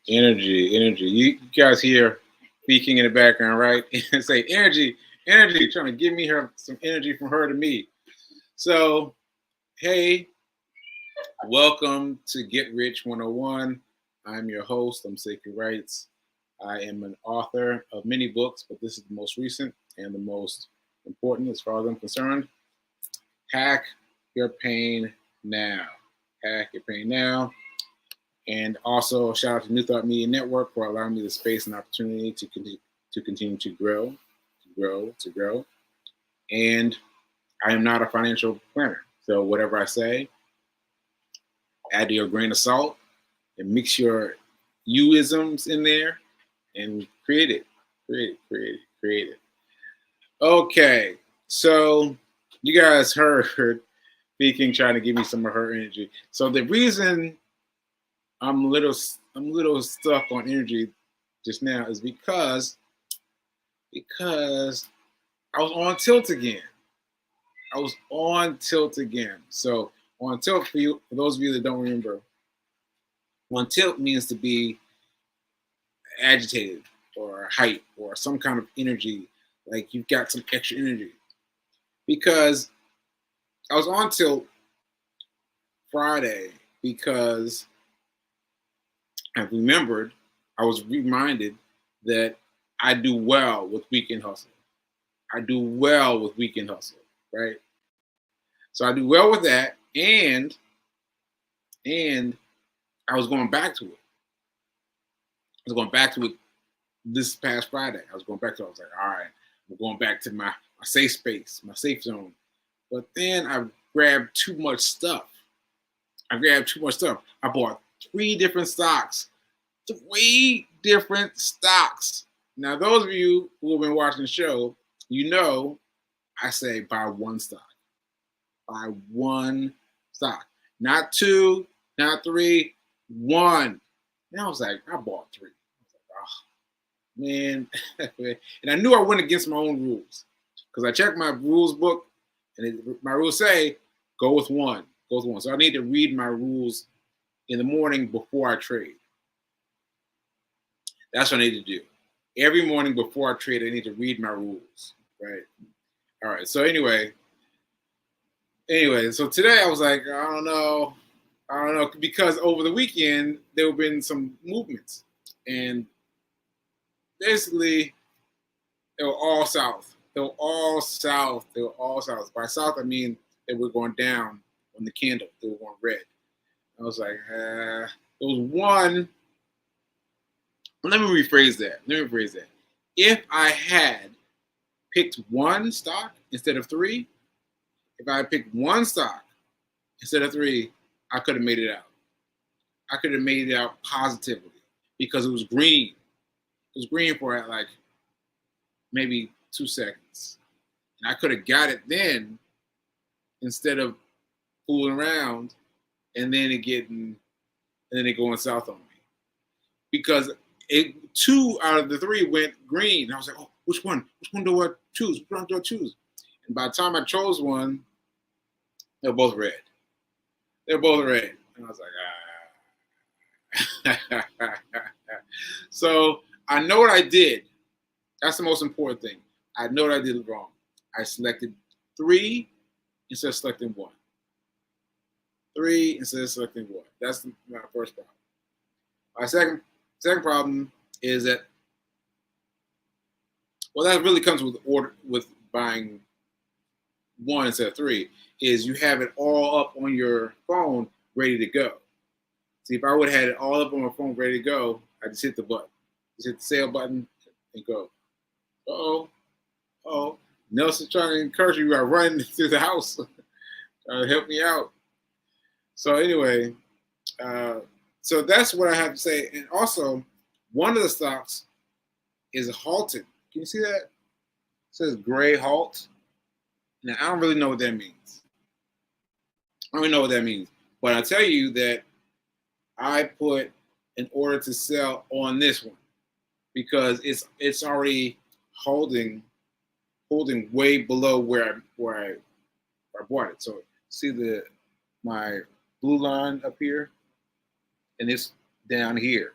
Energy. You guys hear speaking in the background, right? And say energy, trying to give me her some energy from her to me. So, hey, welcome to Get Rich 101. I'm your host. I'm Sacred Rights. I am an author of many books, but this is the most recent and the most important as far as I'm concerned. Hack Your Pain Now. Hack Your Pain Now. And also, shout out to New Thought Media Network for allowing me the space and opportunity to continue to grow. And I am not a financial planner. So whatever I say, add your grain of salt and mix your you-isms in there and create it. Create it. Okay, so you guys heard speaking, trying to give me some of her energy. So the reason I'm a little stuck on energy just now is because I was on tilt again. So on tilt, for those of you that don't remember, on tilt means to be agitated or hype or some kind of energy, like you've got some extra energy. Because I was on tilt Friday because I was reminded that I do well with weekend hustle. Right? So I do well with that, and I was going back to it. This past Friday. I was like, all right, I'm going back to my safe space, my safe zone. But then I grabbed too much stuff. I bought 3 different stocks. Now, those of you who have been watching the show, you know I say buy one stock. Not 2, not 3, 1. And I was like, I bought 3. Man, and I knew I went against my own rules because I checked my rules book, and my rules say go with one. So I need to read my rules in the morning before I trade. That's what I need to do. Every morning before I trade, I need to read my rules, right? All right. So anyway, so today I was like, I don't know, because over the weekend there have been some movements, and basically, they were all south. By south, I mean they were going down on the candle. They were going red. I was like, there was one. Let me rephrase that. If I had picked one stock instead of 3, if I had picked one stock instead of 3, I could have made it out. I could have made it out positively because it was green. It was green for like maybe 2 seconds. And I could have got it then instead of fooling around and then it going south on me. Because 2 out of the 3 went green. I was like, oh, which one? Which one do I choose? And by the time I chose one, they're both red. And I was like, So I know what I did. That's the most important thing. I know what I did wrong. I selected 3 instead of selecting 1. That's my first problem. My second problem is that, that really comes with buying 1 instead of 3, is you have it all up on your phone ready to go. See, if I would have had it all up on my phone ready to go, I just hit the button. Just hit the sale button and go. Nelson's trying to encourage you by running through the house. Trying to help me out. So anyway, so that's what I have to say. And also, one of the stocks is halted. Can you see that? It says gray halt. Now, I don't really know what that means. But I tell you that I put an order to sell on this one because it's already holding way below where I bought it. So see my blue line up here, and it's down here.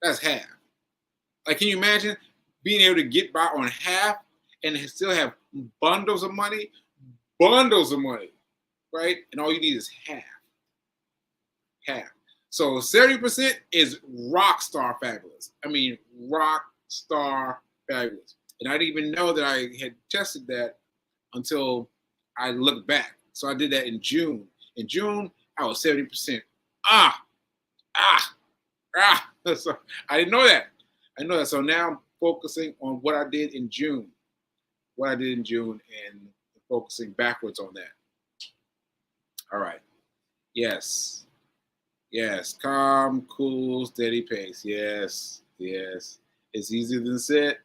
That's half. Like, can you imagine being able to get by on half and still have bundles of money? Bundles of money, right? And all you need is half. Half. So 70% is rock star fabulous. I mean, rock star fabulous. And I didn't even know that I had tested that until I looked back. So I did that in June. In June, I was 70%. Ah, ah, ah. So I didn't know that. I know that. So now I'm focusing on what I did in June. What I did in June and focusing backwards on that. All right. Yes. Yes. Calm, cool, steady pace. Yes. Yes. It's easier said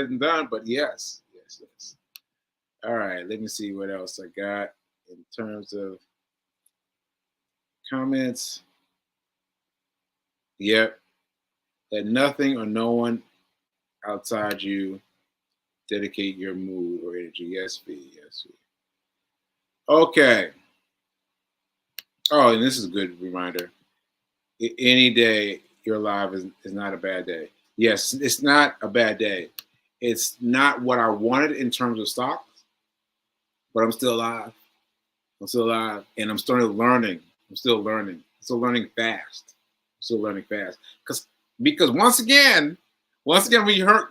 than done, but yes. Yes. Yes. All right. Let me see what else I got in terms of comments. Yep. Let nothing or no one outside you dedicate your mood or energy. Yes, V. Yes, V. Okay. Oh, and this is a good reminder. Any day you're alive is not a bad day. Yes, it's not a bad day. It's not what I wanted in terms of stocks, but I'm still alive. I'm still alive, and I'm still learning. I'm still learning. I'm still learning fast. I'm still learning fast. Because once again, when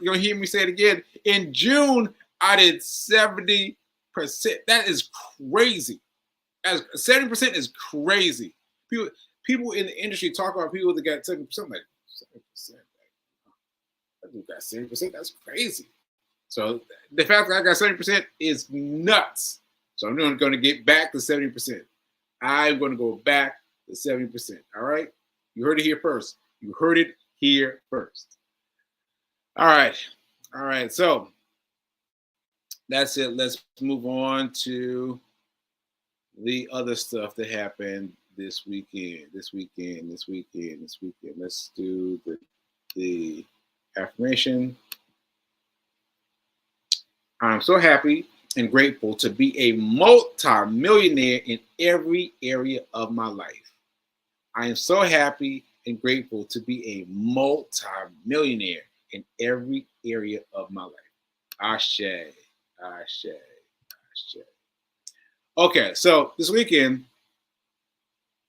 you'll hear me say it again. In June, I did 70%. That is crazy. As 70% is crazy. People in the industry talk about people that got 70%. Like 70%. That dude got 70%. That's crazy. So the fact that I got 70% is nuts. So I'm going to get back to 70%. I'm going to go back to 70%. All right? You heard it here first. You heard it here first. All right. All right. So that's it. Let's move on to the other stuff that happened this weekend. Let's do the affirmation. I'm so happy and grateful to be a multi-millionaire in every area of my life. I am so happy and grateful to be a multi-millionaire in every area of my life. Ashe, ashe, ashe. Okay, so this weekend,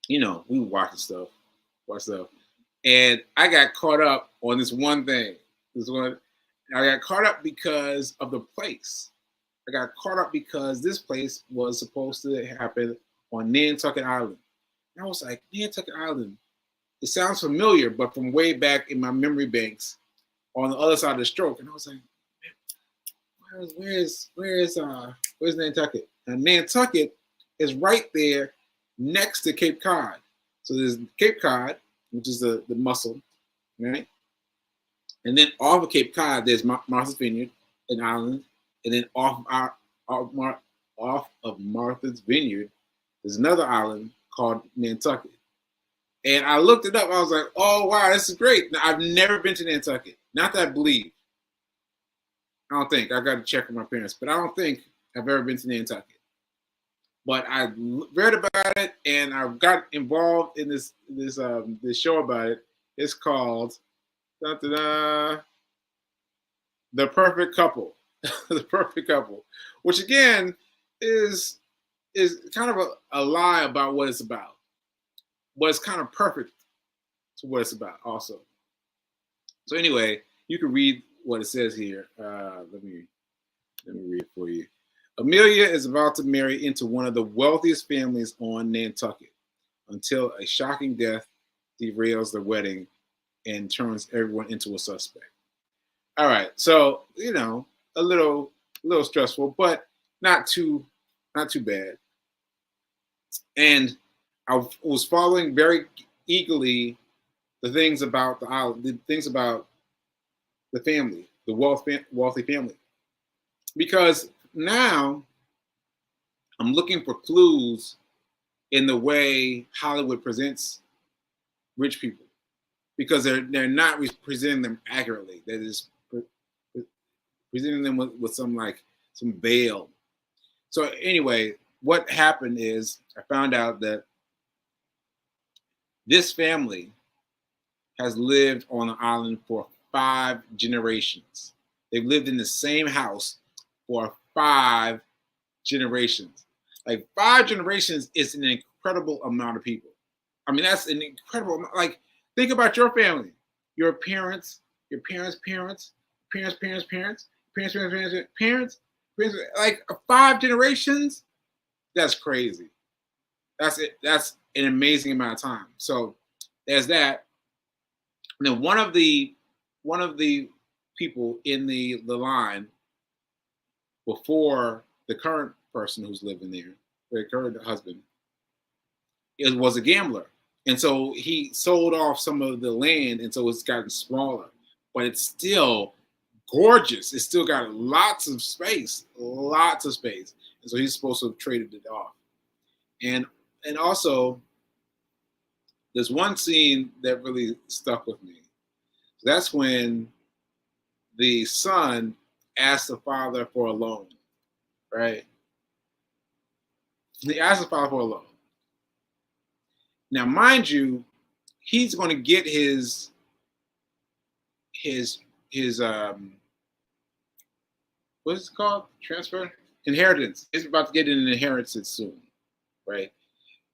we were watching stuff, and I got caught up on this one thing. I got caught up because of the place. I got caught up because this place was supposed to happen on Nantucket Island. And I was like, Nantucket Island. It sounds familiar, but from way back in my memory banks on the other side of the stroke. And I was like, where's Nantucket? And Nantucket is right there next to Cape Cod. So there's Cape Cod, which is the muscle, right? And then off of Cape Cod, there's Martha's Vineyard, an island. And then off of Martha's Vineyard, there's another island called Nantucket. And I looked it up. I was like, oh, wow, this is great. Now, I've never been to Nantucket. Not that I believe. I don't think. I got to check with my parents. But I don't think I've ever been to Nantucket. But I read about it, and I got involved in this show about it. It's called The Perfect Couple. The Perfect Couple. Which, again, is kind of a lie about what it's about. But it's kind of perfect to what it's about also. So anyway, you can read what it says here. Let me read it for you. Amelia is about to marry into one of the wealthiest families on Nantucket until a shocking death derails the wedding and turns everyone into a suspect. All right, so a little stressful, but not too bad. And I was following very eagerly the things about the island, the things about the family, the wealthy family, because now I'm looking for clues in the way Hollywood presents rich people, because they're not presenting them accurately. They're just presenting them with some veil. So anyway, what happened is I found out that this family has lived on the island for 5 generations. They've lived in the same house for 5 generations. Like 5 generations is an incredible amount of people. I mean, that's an incredible amount. Like, think about your family, your parents, your parents' parents, parents, parents, parents, parents, parents, parents, parents, parents, like 5 generations. That's crazy. That's it. That's an amazing amount of time. So there's that. And then one of the people in the line before the current person who's living there, the current husband, was a gambler. And so he sold off some of the land, and so it's gotten smaller, but it's still gorgeous. It's still got lots of space, lots of space. And so he's supposed to have traded it off. And also, there's one scene that really stuck with me. That's when the son asked the father for a loan, right? He asked the father for a loan. Now, mind you, he's going to get his what's it called? Transfer? Inheritance. He's about to get an inheritance soon, right?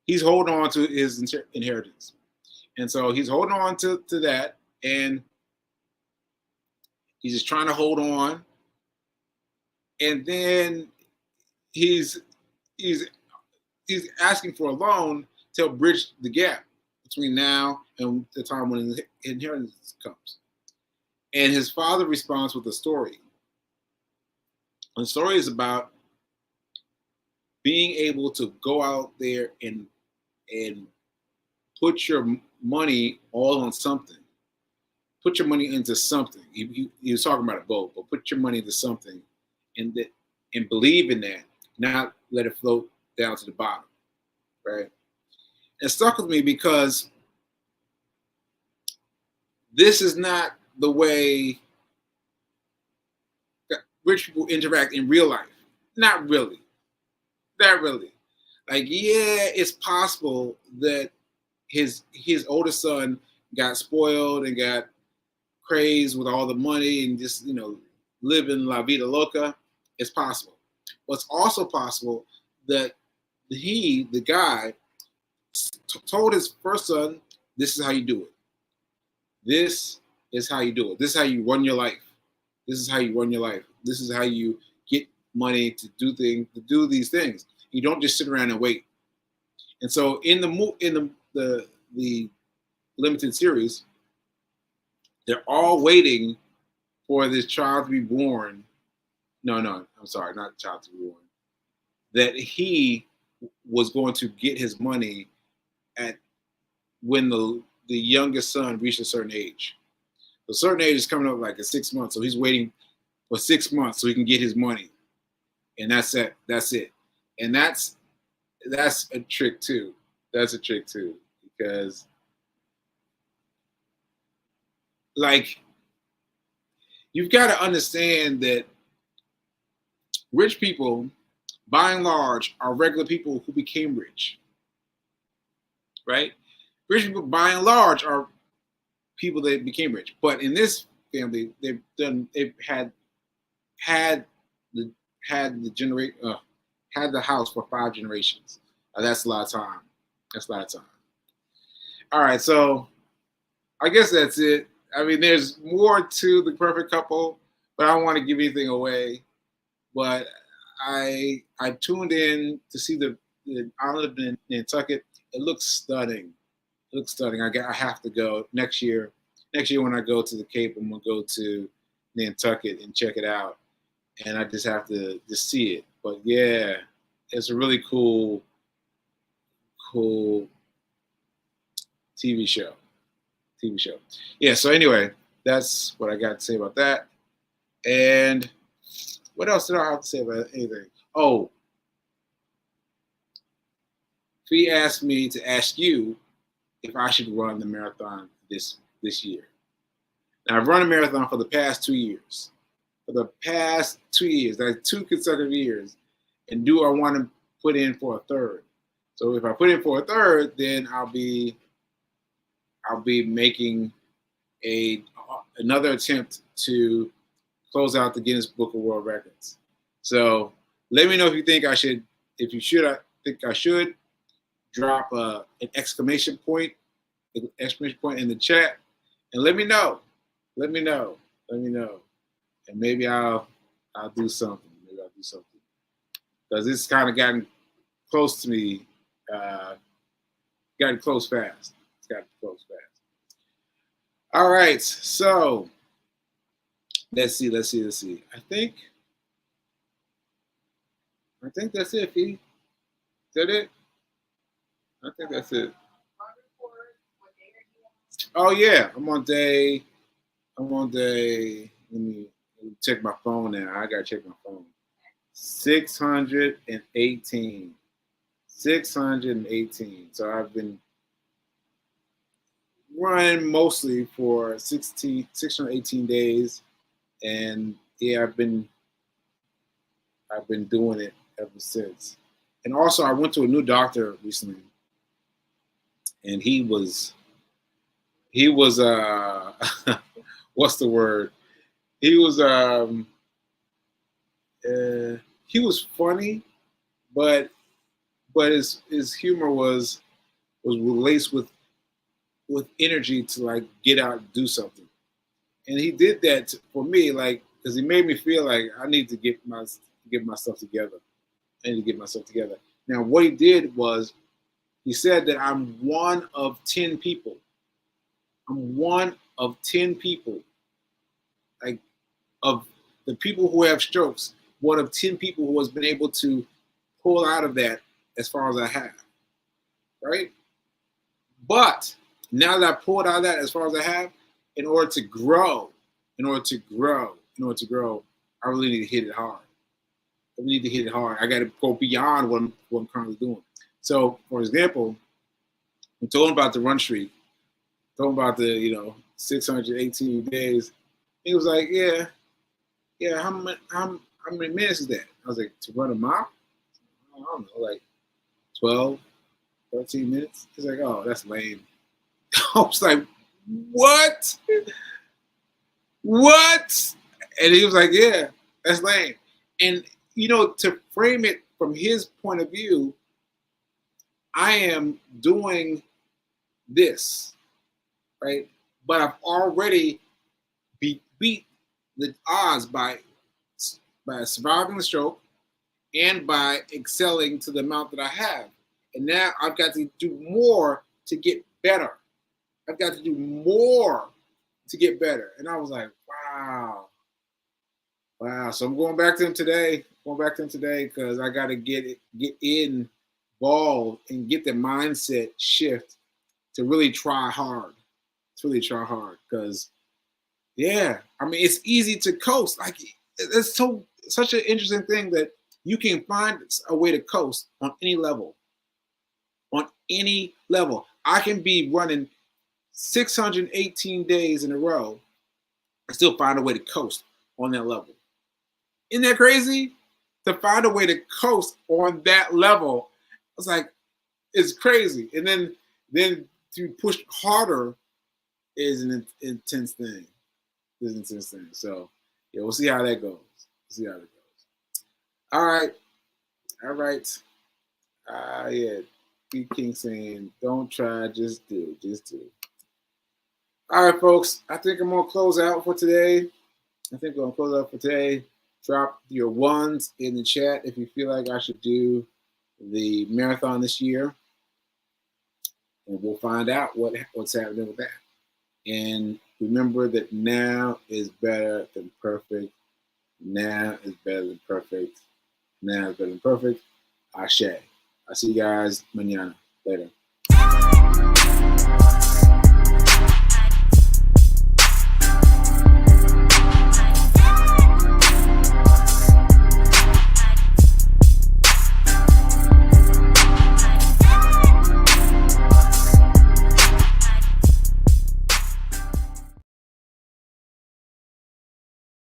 He's holding on to his inheritance. And so he's holding on to that, and he's just trying to hold on. And then he's asking for a loan to help bridge the gap between now and the time when his inheritance comes. And his father responds with a story. And the story is about being able to go out there and put your money all on something. Put your money into something. He was talking about a boat, but put your money into something and believe in that, not let it float down to the bottom, right? It stuck with me because this is not the way that rich people interact in real life. Not really. Not really. Like, yeah, it's possible that his oldest son got spoiled and got crazed with all the money and just, living la vida loca. It's possible. But it's also possible that the guy, told his first son, this is how you do it. This is how you do it. This is how you run your life. This is how you run your life. This is how you get money to do these things. You don't just sit around and wait. And so in the limited series, they're all waiting for this child to be born. No, I'm sorry, not child to be born. That he was going to get his money at when the youngest son reached a certain age. A certain age is coming up like at 6 months, so he's waiting for 6 months so he can get his money, and that's it. That's it, and that's a trick too. That's a trick too, because like you've got to understand that rich people, by and large, are regular people who became rich, right? Rich people, by and large, are people that became rich. But in this family, they've had the house for 5 generations. That's a lot of time. That's a lot of time. All right, so I guess that's it. I mean, there's more to The Perfect Couple, but I don't want to give anything away. But I tuned in to see the island in Nantucket. It looks stunning. It looks stunning. I have to go next year. Next year when I go to the Cape, I'm gonna go to Nantucket and check it out. And I just have to just see it. But yeah, it's a really cool TV show. Yeah. So anyway, that's what I got to say about that. And what else did I have to say about anything? Oh, Fee asked me to ask you if I should run the marathon this year. Now, I've run a marathon for the past 2 years. That's 2 consecutive years. And do I want to put in for a third? So if I put in for a third, then I'll be making another attempt to close out the Guinness Book of World Records. So let me know if you think I should. If you should, I think I should drop an exclamation point in the chat, and let me know. Let me know. Let me know, and maybe I'll do something. Maybe I'll do something because it's kind of gotten close to me. Gotten close fast. It's gotten close fast. All right, so let's see. I think that's it, Fee. Is that it? I think that's it. Oh yeah, I'm on day. Let me check my phone now. I gotta check my phone. 618. 618. So I've been running mostly for 618 days, and yeah, I've been doing it ever since. And also, I went to a new doctor recently, and he was what's the word? He was funny, but his humor was laced with energy to like get out and do something. And he did that for me, like, because he made me feel like I need to get myself together. I need to get myself together. Now, what he did was he said that I'm one of 10 people. I'm one of 10 people. Like, of the people who have strokes, one of 10 people who has been able to pull out of that as far as I have. Right? But now that I pulled out of that as far as I have, in order to grow, I really need to hit it hard. I got to go beyond what I'm currently doing. So, for example, I'm talking about the run streak, talking about the 618 days. He was like, yeah. How many minutes is that? I was like, to run a mile? I don't know, like 12, 13 minutes. He's like, oh, that's lame. I was like, what? What? And he was like, yeah, that's lame. And, to frame it from his point of view, I am doing this, right? But I've already beat the odds by surviving the stroke and by excelling to the amount that I have. And now I've got to do more to get better. I've got to do more to get better. And I was like, wow. So I'm going back to him today. Because I got to get involved and get the mindset shift to really try hard. Because, yeah, I mean, it's easy to coast. Like, it's such an interesting thing that you can find a way to coast on any level. I can be running 618 days in a row and still find a way to coast on that level. Isn't that crazy? To find a way to coast on that level, it's like, it's crazy. And then to push harder is an intense thing. So, yeah, we'll see how that goes. All right. Yeah. B King saying, don't try, just do. All right, folks. I think I'm gonna close out for today. Drop your ones in the chat if you feel like I should do the marathon this year, and we'll find out what's happening with that. And remember that now is better than perfect. Ashe. I'll see you guys mañana. Later.